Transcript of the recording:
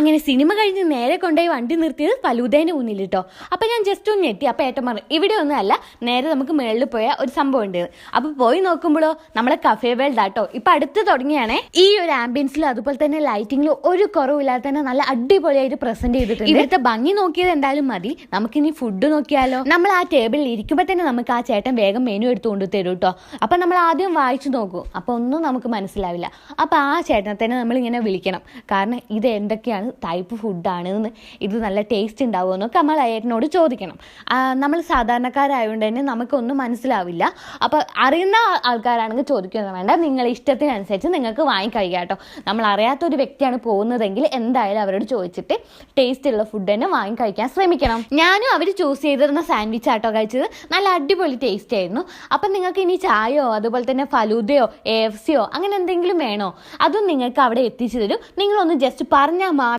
അങ്ങനെ സിനിമ കഴിഞ്ഞ് നേരെ കൊണ്ടുപോയി വണ്ടി നിർത്തിയത് ഫലൂദേൻ്റെ മുന്നിൽ കേട്ടോ. അപ്പം ഞാൻ ജസ്റ്റ് ഒന്ന് ഞെട്ടി. അപ്പം ഏട്ടൻ പറഞ്ഞു ഇവിടെ ഒന്നും അല്ല, നേരെ നമുക്ക് മേളിൽ പോയ ഒരു സംഭവം ഉണ്ട്. അപ്പം പോയി നോക്കുമ്പോഴോ നമ്മളെ കഫേ വേൾഡ് ആട്ടോ ഇപ്പം അടുത്ത് തുടങ്ങിയാണേ. ഈ ഒരു ആംബിയൻസിലും അതുപോലെ തന്നെ ലൈറ്റിങ്ങിലും ഒരു കുറവില്ലാതെ തന്നെ നല്ല അടിപൊളിയായിട്ട് പ്രസന്റ് ചെയ്തിട്ടുണ്ട്. ഇവിടുത്തെ ഭംഗി നോക്കിയത് എന്തായാലും മതി, നമുക്കിനി ഫുഡ് നോക്കിയാലോ. നമ്മൾ ആ ടേബിളിൽ ഇരിക്കുമ്പോൾ തന്നെ നമുക്ക് ആ ചേട്ടൻ വേഗം മെനു എടുത്ത് കൊണ്ടു തരും കേട്ടോ. അപ്പം നമ്മൾ ആദ്യം വായിച്ചു നോക്കും, അപ്പം ഒന്നും നമുക്ക് മനസ്സിലാവില്ല. അപ്പം ആ ചേട്ടനെ തന്നെ നമ്മളിങ്ങനെ വിളിക്കണം, കാരണം ഇത് എന്തൊക്കെയാണ് ടൈപ്പ് ഫുഡാണെന്ന്, ഇത് നല്ല ടേസ്റ്റ് ഉണ്ടാവുമോ എന്നൊക്കെ നമ്മൾ ഏട്ടനോട് ചോദിക്കണം. നമ്മൾ സാധാരണക്കാരായതുകൊണ്ട് തന്നെ നമുക്കൊന്നും മനസ്സിലാവില്ല. അപ്പോൾ അറിയുന്ന ആൾക്കാരാണെങ്കിൽ ചോദിക്കുന്നത് വേണ്ട, നിങ്ങളുടെ ഇഷ്ടത്തിനനുസരിച്ച് നിങ്ങൾക്ക് വാങ്ങിക്കഴിക്കാം കേട്ടോ. നമ്മൾ അറിയാത്തൊരു വ്യക്തിയാണ് പോകുന്നതെങ്കിൽ എന്തായാലും അവരോട് ചോദിച്ചിട്ട് ടേസ്റ്റ് ഉള്ള ഫുഡ് തന്നെ വാങ്ങിക്കഴിക്കാൻ ശ്രമിക്കണം. ഞാനും അവർ ചൂസ് ചെയ്തിരുന്ന സാൻഡ്വിച്ച് ആട്ടോ കഴിച്ചത്, നല്ല അടിപൊളി ടേസ്റ്റ് ആയിരുന്നു. അപ്പം നിങ്ങൾക്ക് ഇനി ചായയോ അതുപോലെ തന്നെ ഫലൂദയോ AFCയോ അങ്ങനെ എന്തെങ്കിലും വേണോ, അതും നിങ്ങൾക്ക് അവിടെ എത്തിച്ചു തരും. നിങ്ങളൊന്ന് ജസ്റ്റ് പറഞ്ഞാൽ